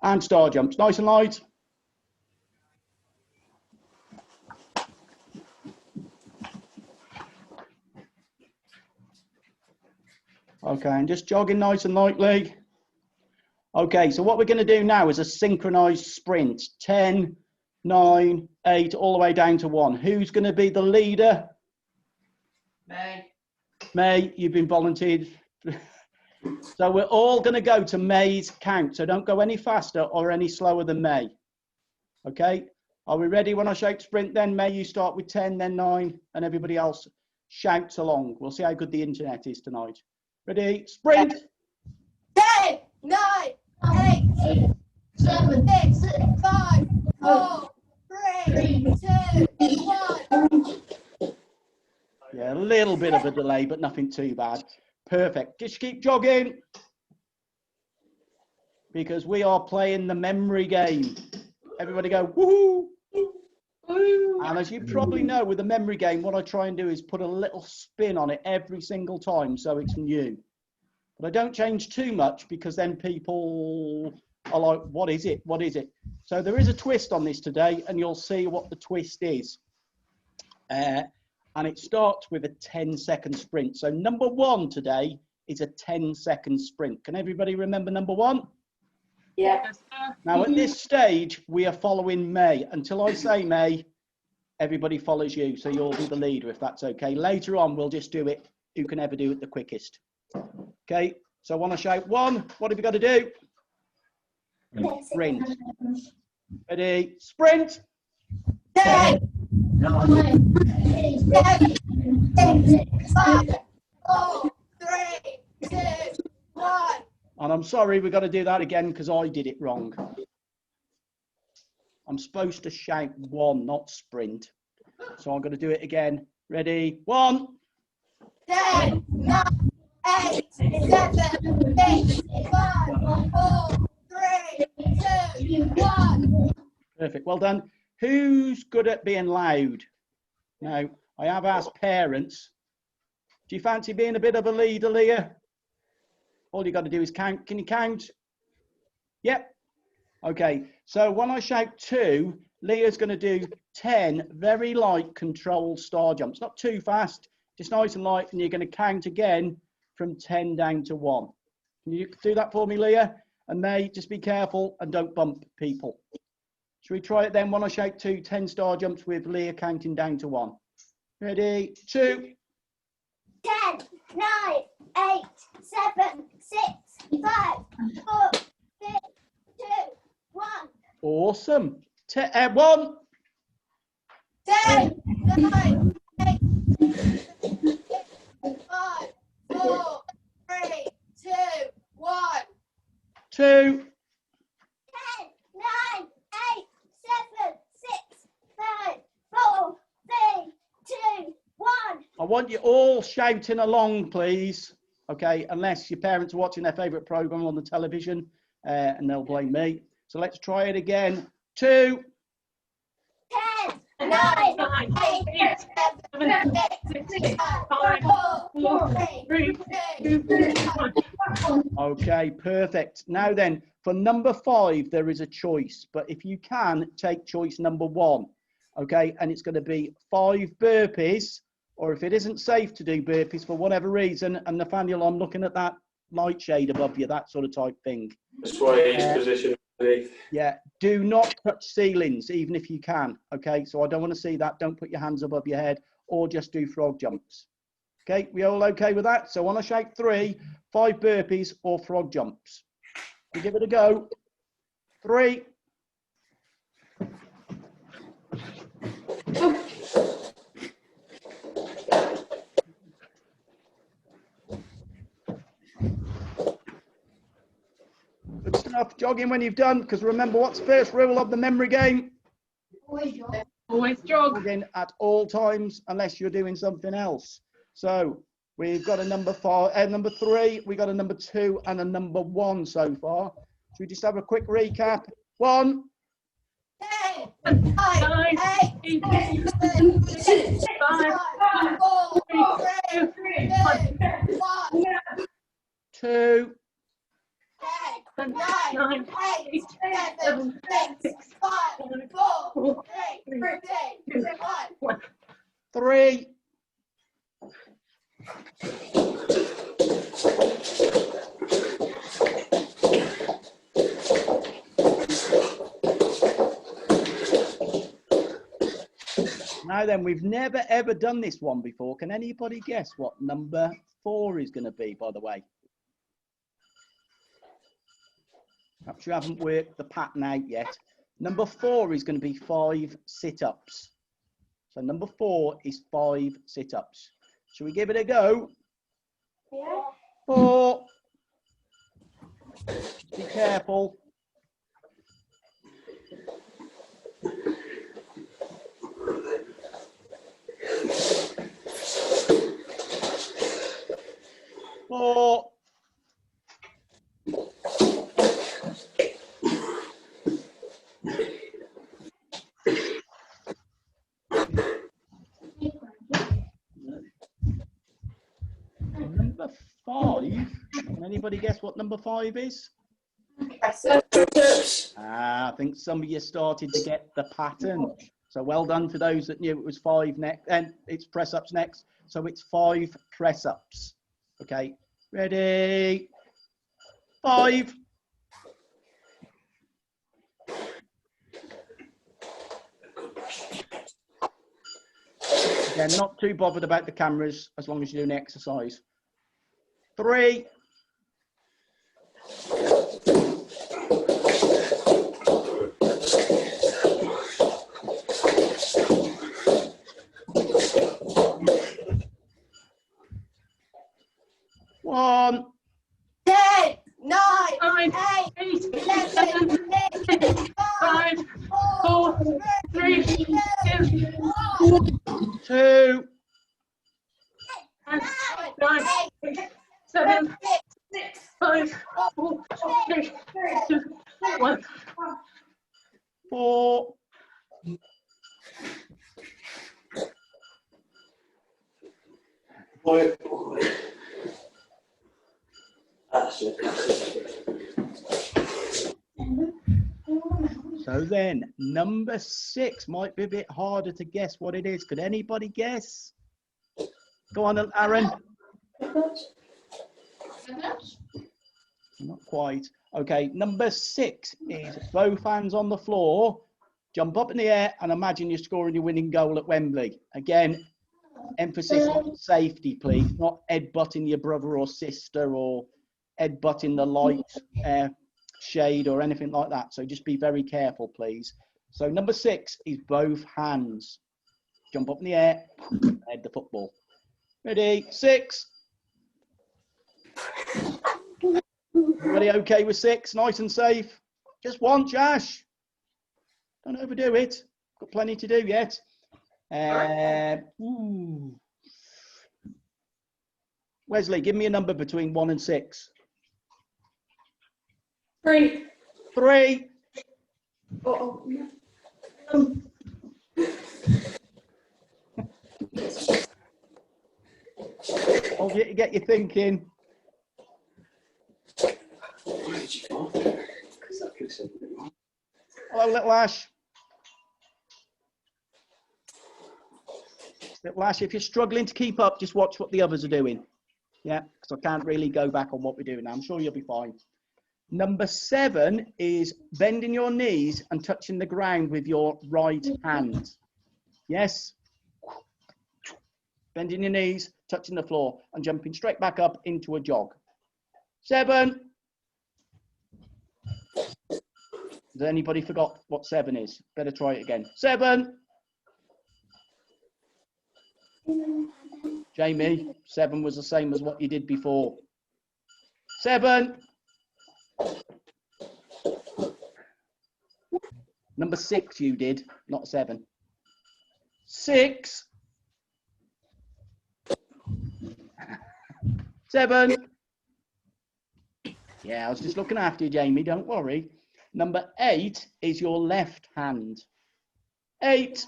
And star jumps, nice and light. Okay, and just jogging nice and lightly. Okay, so what we're going to do now is a synchronized sprint. 10, 9, 8, all the way down to 1. Who's going to be the leader? May. May, you've been volunteered. So we're all going to go to May's count. So don't go any faster or any slower than May. Okay, are we ready when I shout sprint then? May, you start with 10, then 9, and everybody else shouts along. We'll see how good the internet is tonight. Ready, sprint! 10, 9, 8, 7, 6, 5, 4, 3, 2, 1. Yeah, a little bit of a delay, but nothing too bad. Perfect. Just keep jogging because we are playing the memory game. Everybody go, woohoo! And as you probably know, with the memory game, what I try and do is put a little spin on it every single time so it's new. But I don't change too much because then people are like, what is it? What is it? So there is a twist on this today, and you'll see what the twist is. And it starts with a 10-second sprint. So number 1 today is a 10-second sprint. Can everybody remember number 1? Yeah. Now at this stage, we are following May. Until I say May, everybody follows you. So you'll be the leader if that's okay. Later on, we'll just do it. Who can ever do it the quickest? Okay, so I want to shout 1. What have you got to do? Sprint. Ready, sprint. 10, 9, 8, 7, 6, 5, 4, 3, 2, 1. And I'm sorry, we've got to do that again because I did it wrong. I'm supposed to shout 1, not sprint. So I'm going to do it again. Ready, 1. 10, 9, 8, 7, 6, 5, 4, 3, 2, 1. Perfect, well done. Who's good at being loud? Now, I have asked parents. Do you fancy being a bit of a leader, Leah? All you got to do is count. Can you count? Yep. Okay, so when I shout 2, Leah's going to do 10 very light controlled star jumps. Not too fast, just nice and light, and you're going to count again from 10 down to 1. Can you do that for me, Leah? And May, just be careful and don't bump people. Should we try it then when I shout 2, 10 star jumps with Leah counting down to 1? Ready, 2. 10, 9, 8, 7, 6, 5, 4, 3, 2, 1. Awesome. 1. 10, 9, 8, 5, 4, 3, 2, 1. 2. 10, 9, 8, 7, 6, 5, 4, 3, 2, 1. I want you all shouting along, please. Okay, unless your parents are watching their favourite programme on the television and they'll blame me. So let's try it again. 2. 10, 9, 8, 7, 6, 5, 4, 3, 2, 1. Okay, perfect. Now then, for number 5, there is a choice. But if you can, take choice number 1. Okay, and it's going to be 5 burpees. Or if it isn't safe to do burpees for whatever reason, and Nathaniel, I'm looking at that light shade above you, that sort of type thing. That's why each position. Yeah, do not touch ceilings, even if you can. Okay, so I don't want to see that. Don't put your hands above your head or just do frog jumps. Okay, we all okay with that? So on a shake 3, 5 burpees or frog jumps. We give it a go. 3. Good stuff. Jogging when you've done, because remember, what's the first rule of the memory game? Always jog. Always jog. Jogging at all times, unless you're doing something else. So we've got a number 3, we got a number 2 and a number 1 so far. Should we just have a quick recap? 1. 10, 9, 8, 7, 6, 5, 4, 3, 2, 1. 2. 9, 8, 7, 6, 5, 4, 3, 2, 1. 3. Now then, we've never ever done this one before. Can anybody guess what number 4 is going to be, by the way? Perhaps you haven't worked the pattern out yet. Number 4 is going to be 5 sit-ups. So number 4 is 5 sit-ups. Shall we give it a go? Yeah. 4. Be careful. 4. 5. Can anybody guess what number 5 is? I think some of you started to get the pattern. So well done for those that knew it was 5 next, and it's press ups next. So it's 5 press ups. Okay, ready? 5. Again, not too bothered about the cameras as long as you're doing exercise. 3. 1. 10, 9, 8, 11, 6, 5, 4, 3, 2. 9, 8, 7, 6, 5, 4, 3, 2, 1. 4. 5. So then, number 6 might be a bit harder to guess what it is. Could anybody guess? Go on, Aaron. Not quite. Okay, number 6 is both hands on the floor, jump up in the air, and imagine you're scoring your winning goal at Wembley. Again, emphasis on safety, please, not headbutting your brother or sister or headbutting the light shade or anything like that. So just be very careful, please. So number 6 is both hands. Jump up in the air, head the football. Ready, 6. Everybody okay with 6? Nice and safe? Just one, Josh. Don't overdo it. Got plenty to do yet. Wesley, give me a number between 1 and 6. 3. 3. Oh. I'll get you thinking. Hello, little Ash. Little Ash, if you're struggling to keep up, just watch what the others are doing. Yeah, because I can't really go back on what we're doing now. I'm sure you'll be fine. Number 7 is bending your knees and touching the ground with your right hand. Yes. Bending your knees, touching the floor, and jumping straight back up into a jog. 7. Has anybody forgot what 7 is? Better try it again. 7. Jamie, 7 was the same as what you did before. 7. Number 6 you did, not 7. 6. 7. Yeah, I was just looking after you, Jamie, don't worry. Number 8 is your left hand. 8.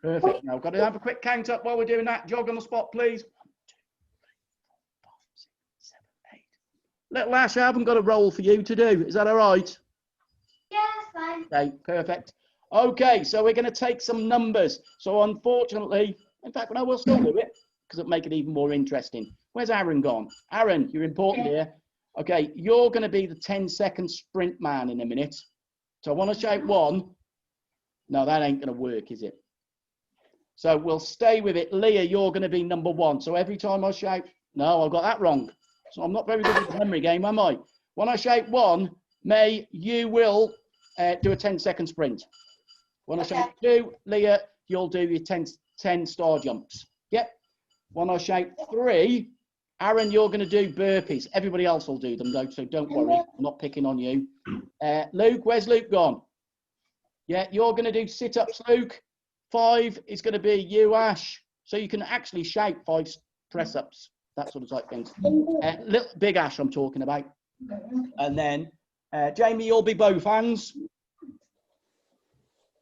Perfect. Now, I've got to have a quick count up while we're doing that. Jog on the spot, please. 1, 2, 3, 4, 5, 6, 7, 8. Little Ash, I haven't got a role for you to do. Is that all right? Yeah, that's fine. Okay, perfect. Okay, so we're going to take some numbers. So unfortunately, in fact, no, we'll still do it because it'll make it even more interesting. Where's Aaron gone? Aaron, you're important here. Okay, you're going to be the 10-second sprint man in a minute. So I want to shout 1. No, that ain't going to work, is it? So we'll stay with it. Leah, you're going to be number 1. So every time I shout, no, I got that wrong. So I'm not very good at the memory game, am I? When I shout 1, May, you will do a 10-second sprint. When I shout 2, Leah, you'll do your 10 star jumps. Yep. When I shout 3, Aaron, you're going to do burpees. Everybody else will do them, though, so don't worry. I'm not picking on you. Luke, where's Luke gone? Yeah, you're going to do sit-ups, Luke. 5 is going to be you, Ash. So you can actually shout 5 press-ups, that sort of type things. Little big Ash I'm talking about. And then, Jamie, you'll be both hands.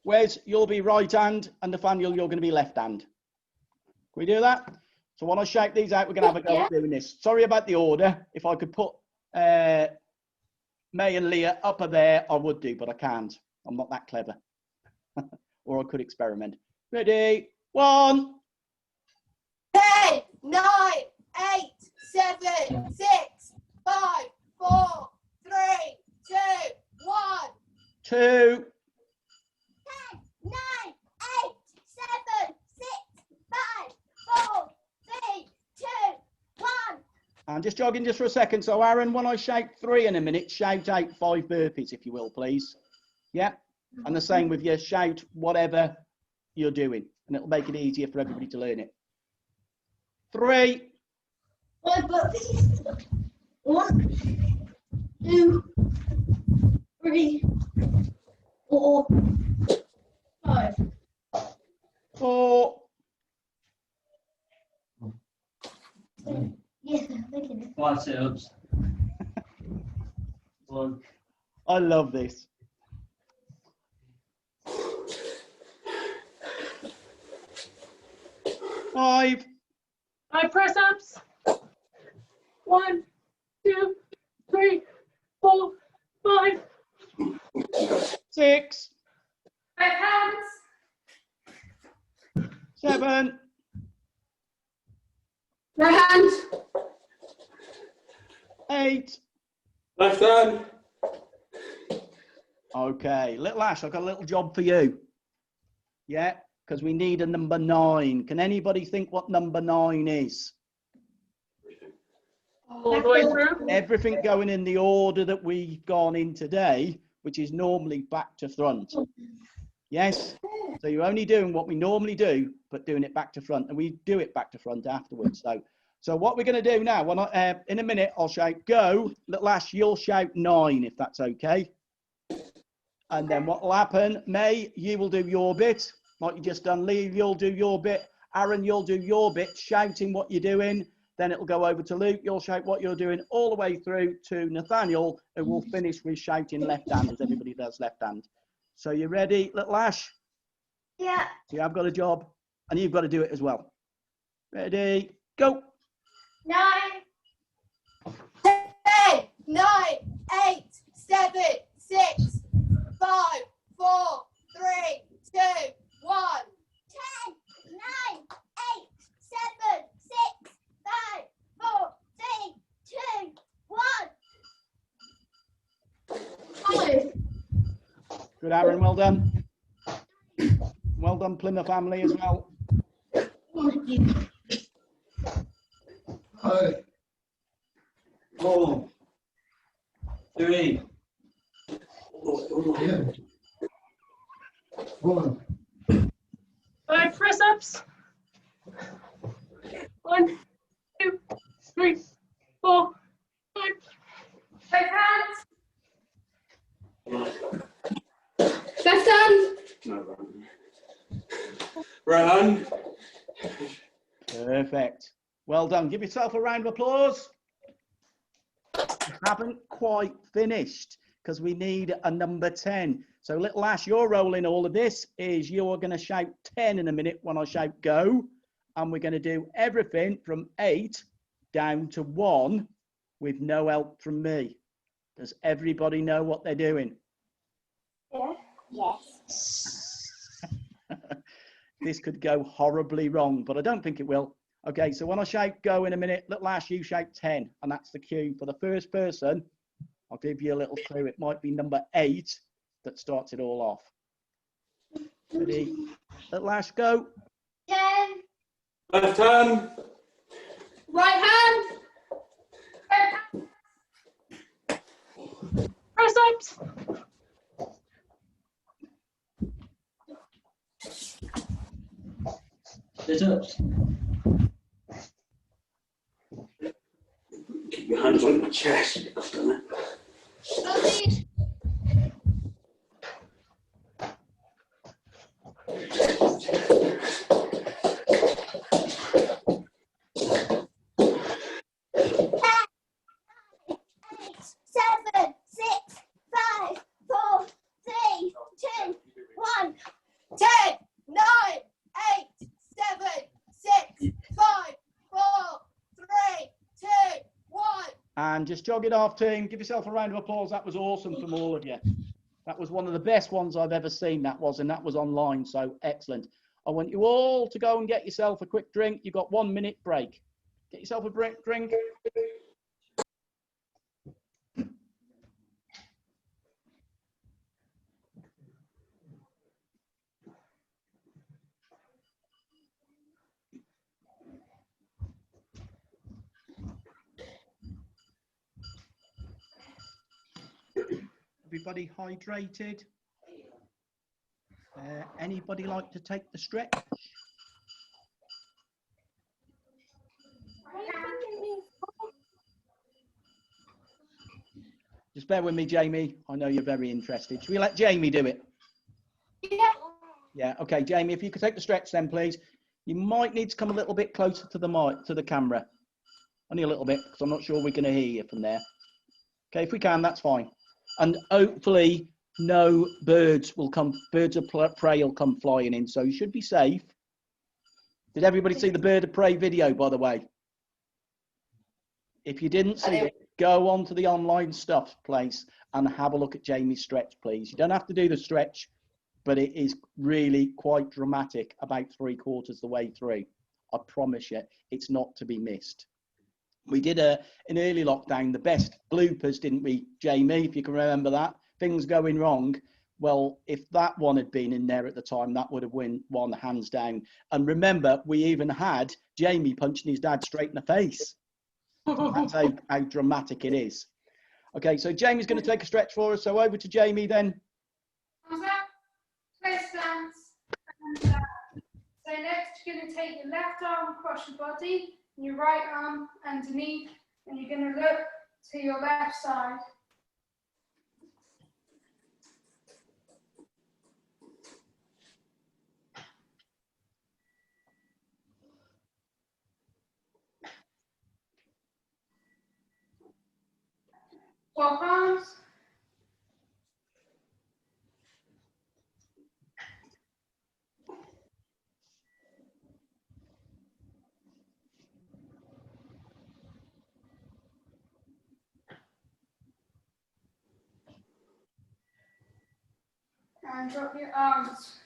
Wes, you'll be right hand. And Nathaniel, you're going to be left hand. Can we do that? So when I shout these out, we're going to have a go at doing this. Sorry about the order. If I could put May and Leah up there, I would do, but I can't. I'm not that clever. Or I could experiment. Ready? 1. 10, 9, 8, 7, 6, 5, 4, 3, 2, 1. 2. 10, 9, 8, 7, 6, 5, 4, 3, 2, 1. I'm just jogging just for a second. So Aaron, when I shout 3 in a minute, shout out 5 burpees, if you will, please. Yeah. And the same with you. Shout whatever you're doing, and it'll make it easier for everybody to learn it. 3. 1, 2, 3, 4, 5. 4. Yes, I'm thinking it. 5 sit-ups. 1. I love this. 5. 5 press-ups. 1, 2, 3, 4, 5. 6. 5 hands. 7. Right hand. 8. Left hand. Okay, little Ash, I've got a little job for you. Yeah, because we need a number 9. Can anybody think what number 9 is? All the way through. Everything going in the order that we've gone in today, which is normally back to front. Yes? So you're only doing what we normally do, but doing it back to front, and we do it back to front afterwards. So what we're going to do now, when in a minute, I'll shout go. Little Ash, you'll shout 9 if that's okay. And then what will happen, May, you will do your bit, like you just done. Lee, you'll do your bit. Aaron, you'll do your bit, shouting what you're doing. Then it'll go over to Luke. You'll shout what you're doing all the way through to Nathaniel, who will finish with shouting left hand, as everybody does left hand. So you ready, little Ash? Yeah. So you have got a job, and you've got to do it as well. Ready, go. 9, 10, 9, 8, 7, 6, 5, 4, 3, 2, 1. 10, 9, 8, 7, 6, 5, 4, 3, 2, 1. 5. Good, Aaron, well done. Well done, Plymouth family as well. 5, 4, 3, 1. 5 press-ups. 1, 2, 3, 4, 5. 5 hands. Left hand. Right hand. Perfect. Well done. Give yourself a round of applause. We haven't quite finished because we need a number 10. So little Ash, your role in all of this is you're going to shout 10 in a minute when I shout go. And we're going to do everything from 8 down to 1 with no help from me. Does everybody know what they're doing? Yeah. Yes. This could go horribly wrong, but I don't think it will. Okay, so when I shout go in a minute, little Ash, you shout 10, and that's the cue for the first person. I'll give you a little clue. It might be number 8 that starts it all off. Ready? Little Ash, go. 10. Left hand. Right hand. Left hand. Press ups. Sit ups. Keep your hands on your chest. I've done it. Slowly. Seven, 6, 5, 4, 3, 2, 1. 10, 9, 8, 7, 6, 5, 4, 3, 2, 1. And just jog it off, team. Give yourself a round of applause. That was awesome from all of you. That was one of the best ones I've ever seen, that was, and that was online, so excellent. I want you all to go and get yourself a quick drink. You've got 1 minute break. Get yourself a drink. Everybody hydrated? Anybody like to take the stretch? Just bear with me, Jamie. I know you're very interested. Should we let Jamie do it? Yeah. Yeah, okay, Jamie, if you could take the stretch then, please. You might need to come a little bit closer to the mic, to the camera. Only a little bit, because I'm not sure we're going to hear you from there. Okay, if we can, that's fine. And hopefully no birds will come, birds of prey will come flying in, so you should be safe. Did everybody see the bird of prey video, by the way? If you didn't see it, go on to the online stuff place and have a look at Jamie's stretch, please. You don't have to do the stretch, but it is really quite dramatic about 3/4 the way through. I promise you, it's not to be missed. We did an early lockdown, the best bloopers, didn't we, Jamie, if you can remember that? Things going wrong. Well, if that one had been in there at the time, that would have won hands down. And remember, we even had Jamie punching his dad straight in the face. That's how dramatic it is. Okay, so Jamie's going to take a stretch for us. So over to Jamie then. Arms up. Twist stance. And so next you're going to take your left arm across your body and your right arm underneath, and you're going to look to your left side. Swap arms. And drop your arms.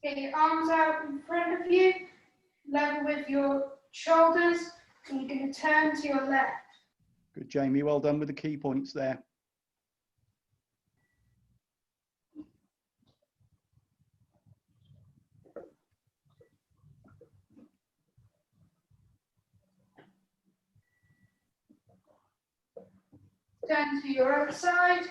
Get your arms out in front of you, level with your shoulders, and you're going to turn to your left. Good, Jamie. Well done with the key points there. Turn to your other side.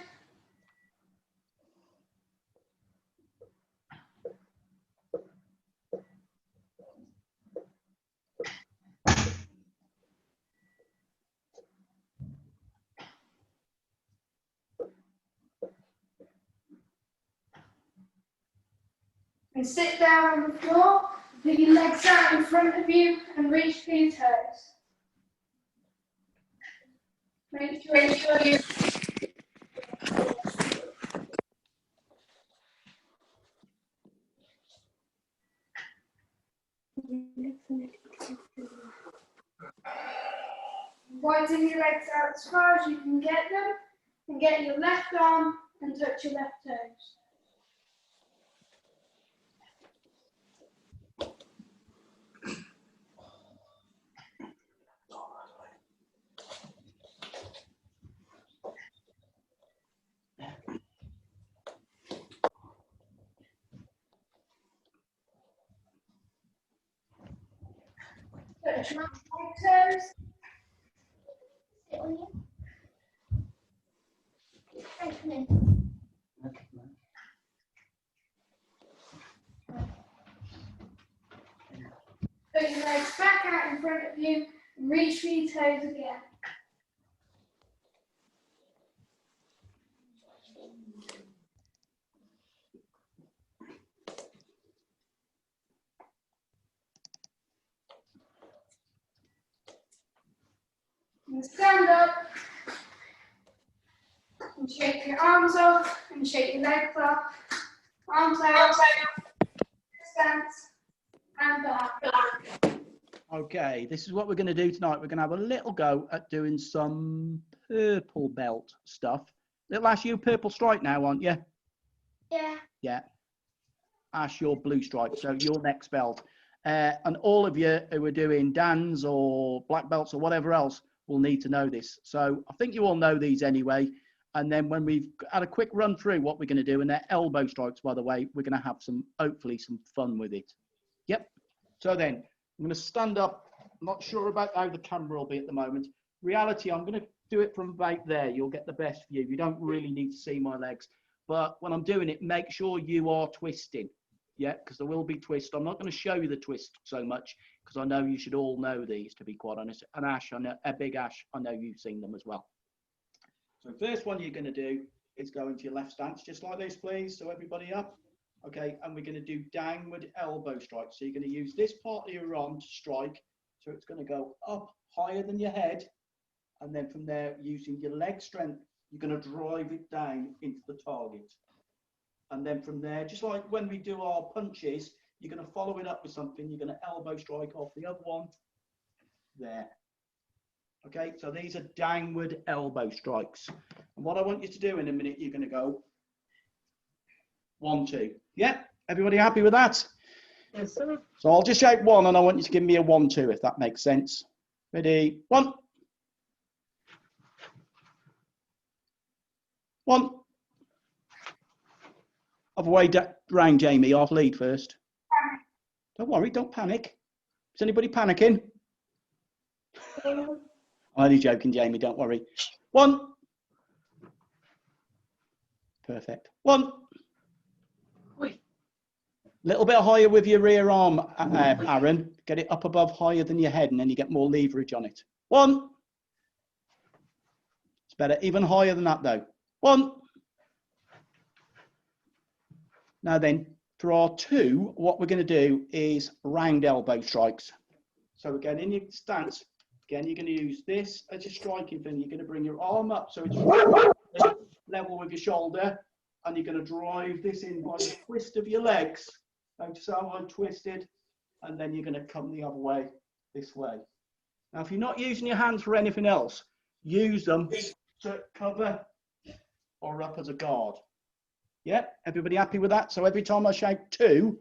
And sit down on the floor, put your legs out in front of you and reach for your toes. Make sure you widen your legs out as far as you can get them, and get your left arm and touch your left toes. Touch my toes. Sit on you. Strengthening. Put your legs back out in front of you and reach for your toes again. And stand up and shake your arms off and shake your legs off. Arms out, stance, and back. Okay, this is what we're going to do tonight. We're going to have a little go at doing some purple belt stuff. Little Ash, you purple stripe now, aren't you? Yeah. Yeah. Ash, your blue stripe, so your next belt. And all of you who are doing DANs or black belts or whatever else will need to know this. So I think you all know these anyway. And then when we've had a quick run through what we're going to do, and they're elbow strikes, by the way, we're going to have some, hopefully, some fun with it. Yep. So then I'm going to stand up. I'm not sure about how the camera will be at the moment. Reality, I'm going to do it from about there. You'll get the best view. You don't really need to see my legs. But when I'm doing it, make sure you are twisting. Yeah, because there will be twists. I'm not going to show you the twist so much because I know you should all know these, to be quite honest. And Ash, I know, a big Ash, I know you've seen them as well. So first one you're going to do is go into your left stance, just like this, please. So everybody up. Okay, and we're going to do downward elbow strikes. So you're going to use this part of your arm to strike. So it's going to go up higher than your head. And then from there, using your leg strength, you're going to drive it down into the target. And then from there, just like when we do our punches, you're going to follow it up with something. You're going to elbow strike off the other one there. Okay, so these are downward elbow strikes. And what I want you to do in a minute, you're going to go 1, 2. Yeah, everybody happy with that? Yes, sir. So I'll just shout 1 and I want you to give me a 1, 2, if that makes sense. Ready? 1. 1. Other way round, Jamie. I'll lead first. Don't worry, don't panic. Is anybody panicking? I'm only joking, Jamie, don't worry. 1. Perfect. 1. Little bit higher with your rear arm, Aaron. Get it up above higher than your head and then you get more leverage on it. 1. It's better, even higher than that though. 1. Now then, for our 2, what we're going to do is round elbow strikes. So again, in your stance, again, you're going to use this as your striking thing. You're going to bring your arm up so it's level with your shoulder, and you're going to drive this in by the twist of your legs. Notice how I'm twisted, and then you're going to come the other way, this way. Now, if you're not using your hands for anything else, use them to cover or up as a guard. Yeah, everybody happy with that? So every time I shout 2,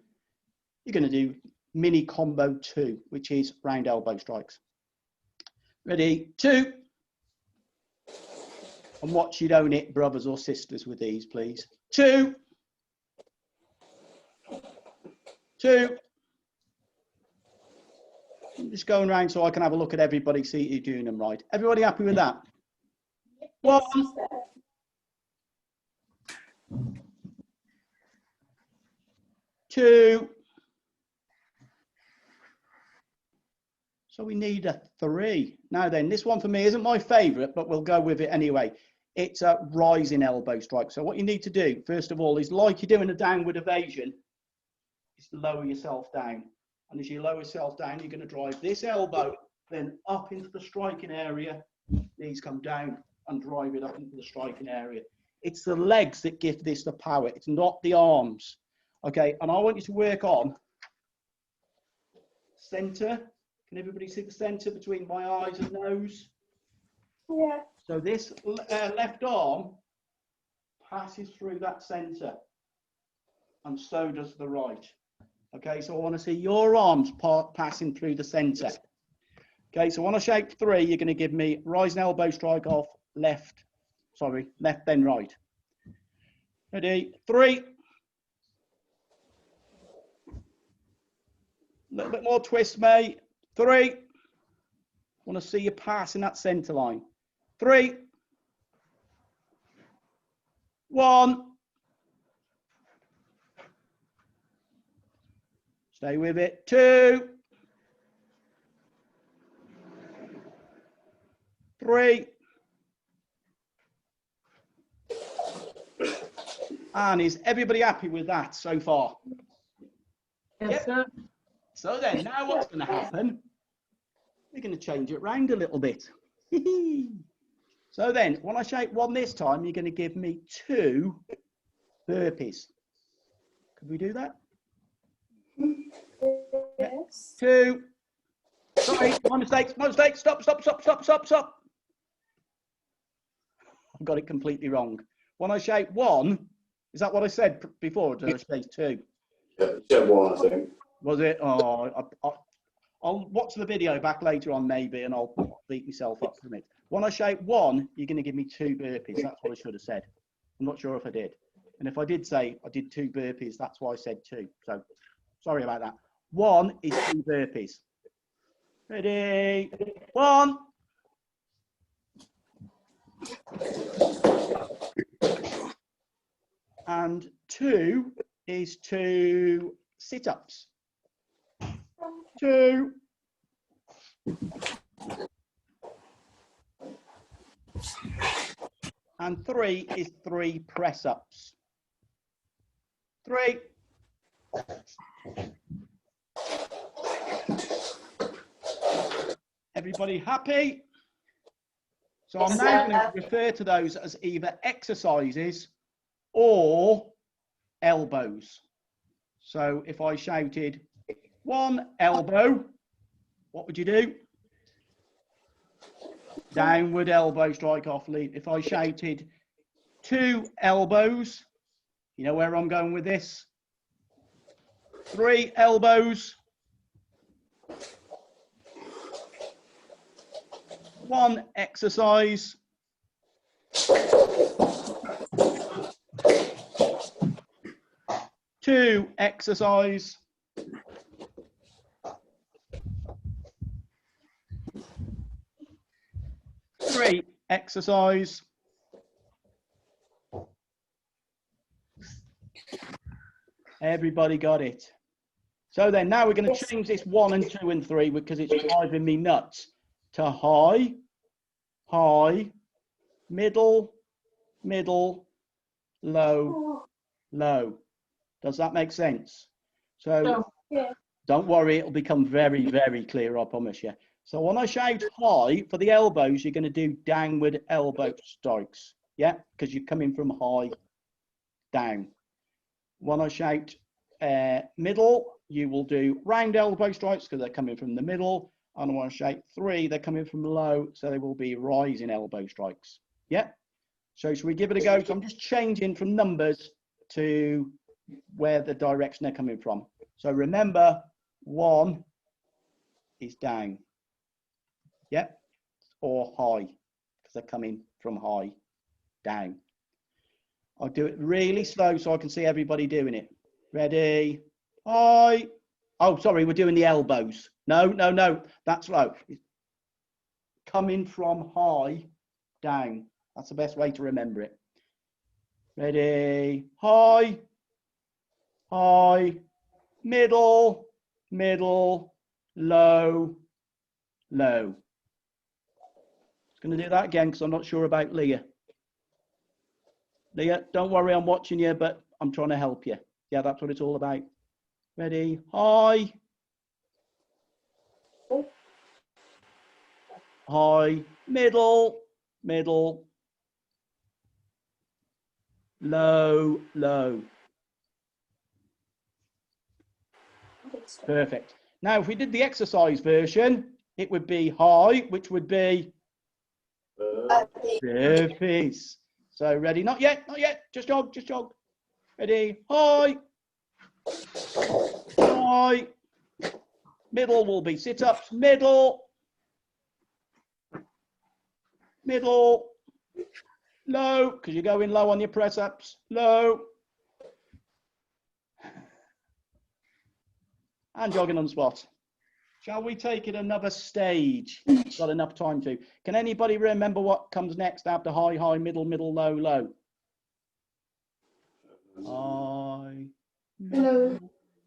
you're going to do mini combo 2, which is round elbow strikes. Ready? 2. And watch you don't hit brothers or sisters with these, please. 2. 2. I'm just going around so I can have a look at everybody, see you doing them right. Everybody happy with that? 1. 2. So we need a 3. Now then, this one for me isn't my favorite, but we'll go with it anyway. It's a rising elbow strike. So what you need to do, first of all, is like you're doing a downward evasion, is to lower yourself down. And as you lower yourself down, you're going to drive this elbow then up into the striking area. Knees come down and drive it up into the striking area. It's the legs that give this the power. It's not the arms. Okay, and I want you to work on center. Can everybody see the center between my eyes and nose? Yeah. So this left arm passes through that centre, and so does the right. Okay, so I want to see your arms passing through the centre. Okay, so when I shout 3, you're going to give me rise and elbow strike off, left then right. Ready? 3. A little bit more twist, mate. 3. I want to see you passing that centre line. 3. 1. Stay with it. 2. 3. And is everybody happy with that so far? Yes, sir. So then, now what's going to happen? We're going to change it round a little bit. So then, when I shout 1 this time, you're going to give me 2 burpees. Could we do that? Yes. 2. Sorry, my mistake. Stop. I've got it completely wrong. When I shout 1, is that what I said before? Or did I say 2? Yeah, you said 1, I think. Was it? Oh, I'll watch the video back later on maybe, and I'll beat myself up from it. When I shout 1, you're going to give me 2 burpees. That's what I should have said. I'm not sure if I did. And if I did say I did 2 burpees, that's why I said 2. So sorry about that. 1 is 2 burpees. Ready? 1. And 2 is 2 sit-ups. 2. And 3 is 3 press-ups. 3. Everybody happy? So I'm now going to refer to those as either exercises or elbows. So if I shouted 1 elbow, what would you do? Downward elbow strike off lead. If I shouted 2 elbows, you know where I'm going with this? 3 elbows. 1 exercise. 2 exercise. 3 exercise. Everybody got it. So then now we're going to change this 1 and 2 and 3 because it's driving me nuts to high, high, middle, middle, low, low. Does that make sense? So Yeah. don't worry, it'll become very, very clear, I promise you. So when I shout high, for the elbows, you're going to do downward elbow strikes. Yeah, because you're coming from high down. When I shout middle, you will do round elbow strikes because they're coming from the middle. And when I shout 3, they're coming from low, so they will be rising elbow strikes. Yeah. So should we give it a go? So I'm just changing from numbers to where the direction they're coming from. So remember, 1 is down. Yeah. Or high because they're coming from high down. I'll do it really slow so I can see everybody doing it. Ready? High. Oh, sorry, we're doing the elbows. No, that's low. Coming from high down. That's the best way to remember it. Ready? High, high, middle, middle, low, low. Just going to do that again because I'm not sure about Leah. Leah, don't worry, I'm watching you, but I'm trying to help you. Yeah, that's what it's all about. Ready? High. High. Middle. Middle. Low. Low. Perfect. Now, if we did the exercise version, it would be high, which would be Burpees. So ready? Not yet, not yet. Just jog, just jog. Ready? High. High. Middle will be sit-ups. Middle. Middle. Low, because you're going low on your press-ups. Low. And jogging on the spot. Shall we take it another stage? Got enough time to. Can anybody remember what comes next after high, high, middle, middle, low, low? High, middle,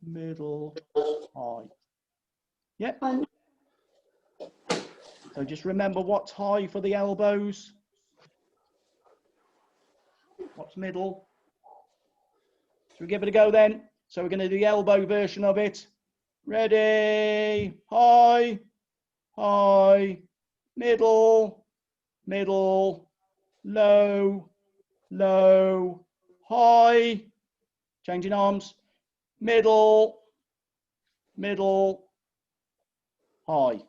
middle, high. Yep. So just remember what's high for the elbows. What's middle? Shall we give it a go then? So we're going to do the elbow version of it. Ready? High, high, middle, middle, low, low, high. Changing arms. Middle, middle, high.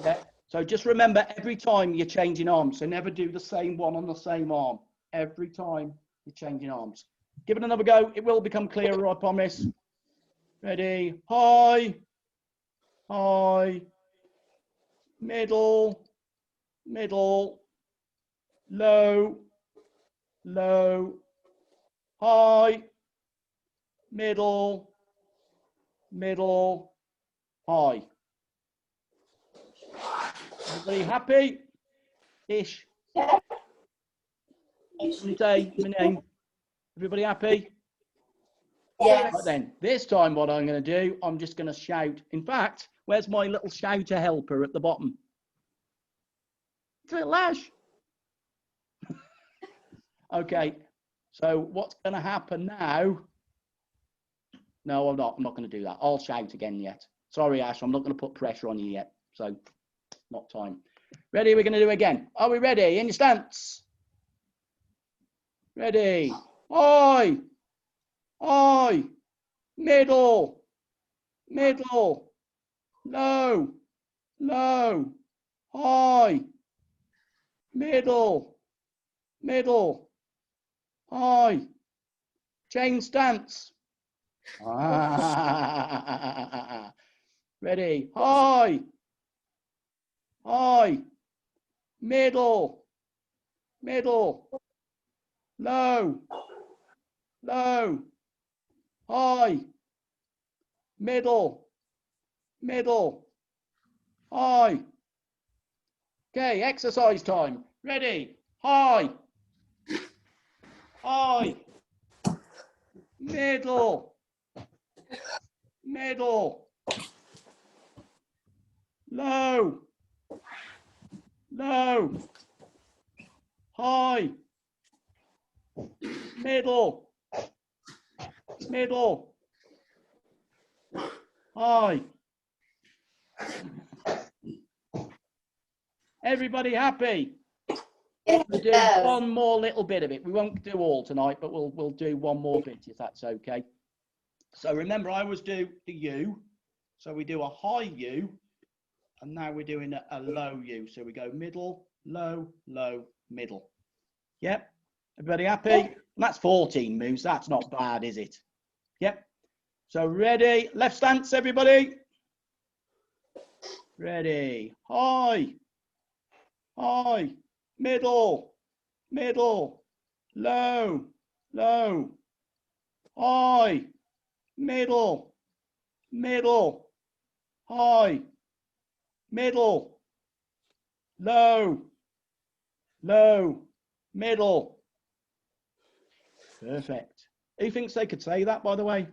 Yeah. So just remember every time you're changing arms. So never do the same one on the same arm. Every time you're changing arms. Give it another go. It will become clearer, I promise. Ready? High, high, middle, middle, low, low, high, middle, middle, high. Everybody happy? Ish. Say my name. Everybody happy? Yes. Right then, this time what I'm going to do, I'm just going to shout. In fact, where's my little shouter helper at the bottom? It's a little Ash. Okay, so what's going to happen now? No, I'm not going to do that. I'll shout again yet. Sorry, Ash, I'm not going to put pressure on you yet. So, not time. Ready? We're going to do it again. Are we ready? In your stance. Ready. High. High. Middle. Middle. Low. Low. High. Middle. Middle. High. Chain stance. Ready. High. High. Middle. Middle. Low. Low. High. Middle. Middle. High. Okay, exercise time. Ready. High. High. Middle. Middle. Low. Low. High. Middle. Middle. High. Everybody happy? We'll do one more little bit of it. We won't do all tonight, but we'll do one more bit if that's okay. So remember, I always do the U. So we do a high U, and now we're doing a low U. So we go middle, low, low, middle. Yep. Everybody happy? And that's 14 moves. That's not bad, is it? Yep. So ready? Left stance, everybody. Ready? High. High. Middle. Middle. Low. Low. High. Middle. Middle. High. Middle. Low. Low. Middle. Perfect. Who thinks they could say that, by the way?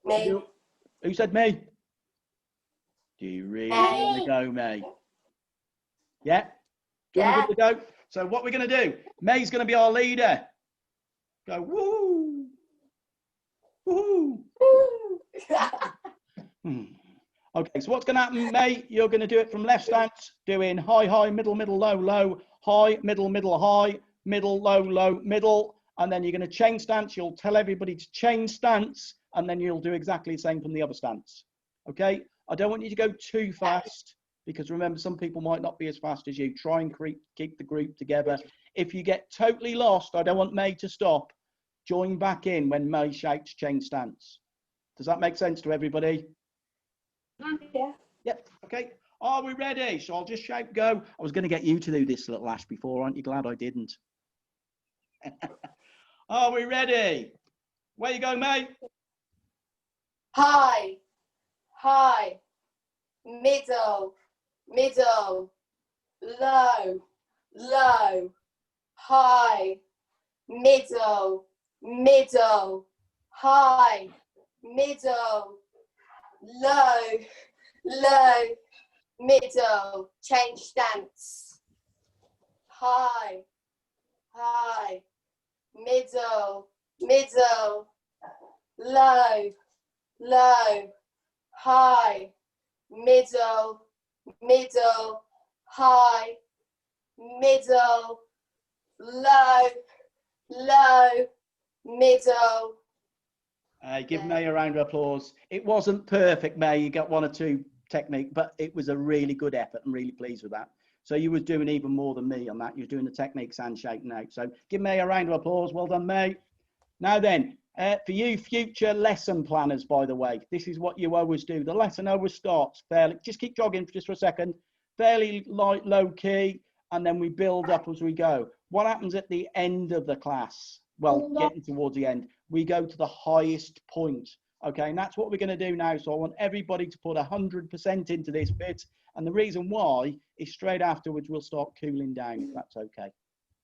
Me. Who said me? Do you really want to go, May? Yeah? Do you want to give it a go? So what we're going to do, May's going to be our leader. Go, woo! Woo! Okay, so what's going to happen, May? You're going to do it from left stance, doing high, high, middle, middle, low, low, high, middle, middle, high, middle, low, low, middle, and then you're going to change stance. You'll tell everybody to change stance, and then you'll do exactly the same from the other stance. Okay? I don't want you to go too fast. because remember, some people might not be as fast as you. Try and keep the group together. If you get totally lost, I don't want May to stop. Join back in when May shouts change stance. Does that make sense to everybody? Yeah. Yep. Okay. Are we ready? So I'll just shout go. I was going to get you to do this little Ash before. Aren't you glad I didn't? Are we ready? Where you go, mate? High, high, middle, middle, low, low, high, middle, middle, high, middle, low, low, middle, change stance. High, high, middle, middle, low, low, high, middle, middle, high, middle, low, low, middle. Give May a round of applause. It wasn't perfect, May. You got 1 or 2 technique, but it was a really good effort. I'm really pleased with that. So you was doing even more than me on that. You was doing the techniques and shouting out. So give May a round of applause. Well done, May. Now then, for you future lesson planners, by the way, this is what you always do. The lesson always starts fairly, just keep jogging for just for a second, fairly light, low key, and then we build up as we go. What happens at the end of the class? Well, getting towards the end, we go to the highest point. Okay, and that's what we're going to do now. So I want everybody to put 100% into this bit. And the reason why is straight afterwards, we'll start cooling down, if that's okay.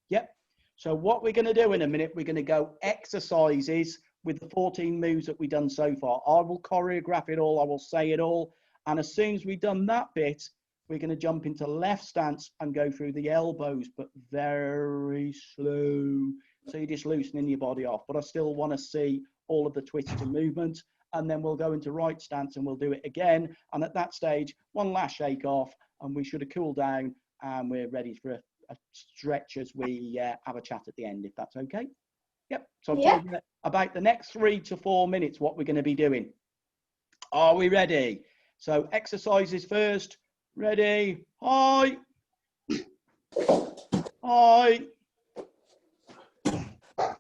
Yep. So what we're going to do in a minute, we're going to go exercises with the 14 moves that we've done so far. I will choreograph it all. I will say it all. And as soon as we've done that bit, we're going to jump into left stance and go through the elbows, but very slow. So you're just loosening your body off. But I still want to see all of the twists and movements. And then we'll go into right stance and we'll do it again. And at that stage, one last shake off and we should have cooled down and we're ready for a stretch as we have a chat at the end, if that's okay. Yep. So I'm talking about the next 3 to 4 minutes, what we're going to be doing. Are we ready? So exercises first. Ready? High. High.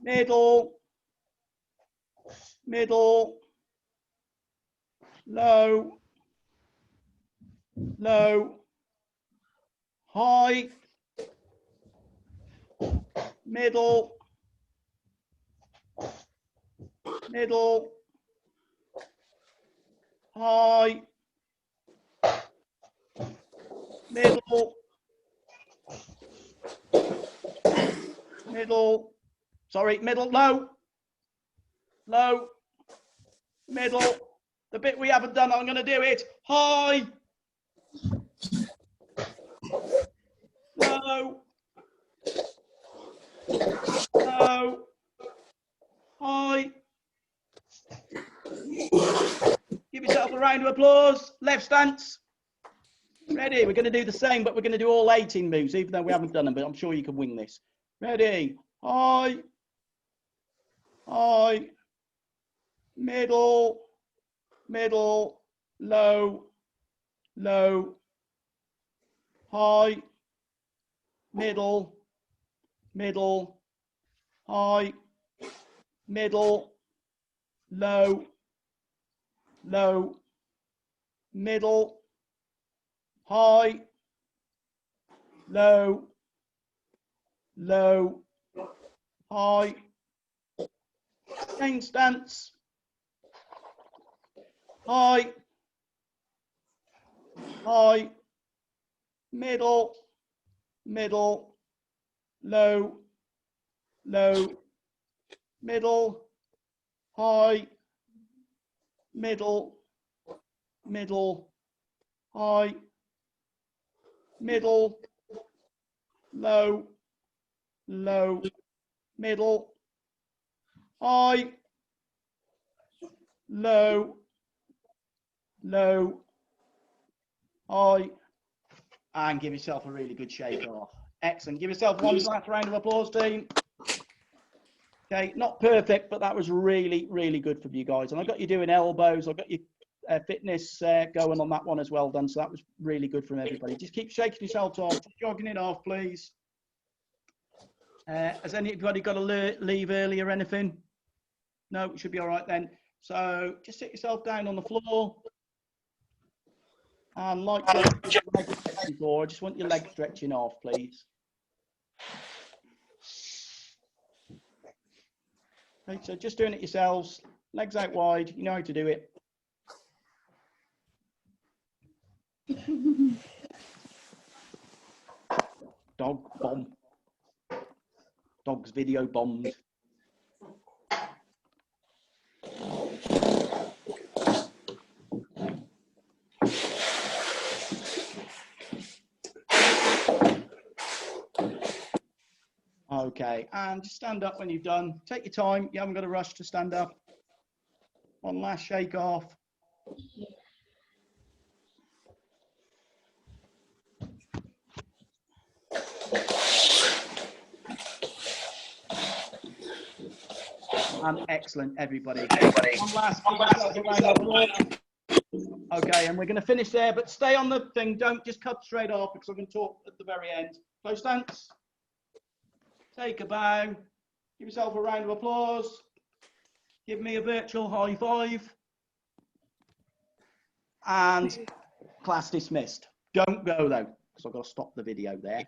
Middle. Middle. Low. Low. High. Middle. Middle. High. Middle. Middle. Sorry, middle. Low. Low. Middle. The bit we haven't done, I'm going to do it. High. Low. Low. High. Give yourself a round of applause. Left stance. Ready? We're going to do the same, but we're going to do all 18 moves, even though we haven't done them, but I'm sure you can wing this. Ready? High. High. Middle. Middle. Low. Low. High. Middle. Middle. High. Middle. Low. Low. Middle. High. Low. Low. High. Change stance. High. High. Middle. Middle. Low. Low. Middle. High. Middle. Middle. High. Middle. Low. Low. Middle. High. Low. Low. High. And give yourself a really good shake off. Excellent. Give yourself one last round of applause, team. Okay, not perfect, but that was really, really good for you guys. And I got you doing elbows. I got you fitness going on that one as well done. So that was really good from everybody. Just keep shaking yourselves off, jogging it off, please. Has anybody got to leave early or anything? No, it should be all right then. So just sit yourself down on the floor. And like before, I just want your legs stretching off, please. Okay, so just doing it yourselves, legs out wide, you know how to do it. Dog bomb. Dog's video bombed. Okay, and just stand up when you've done. Take your time, you haven't got to rush to stand up. One last shake off. And excellent, everybody. One last round of applause. Okay, and we're going to finish there, but stay on the thing. Don't just cut straight off because I'm going to talk at the very end. Close stance. Take a bow. Give yourself a round of applause. Give me a virtual high five. And class dismissed. Don't go though, because I've got to stop the video there.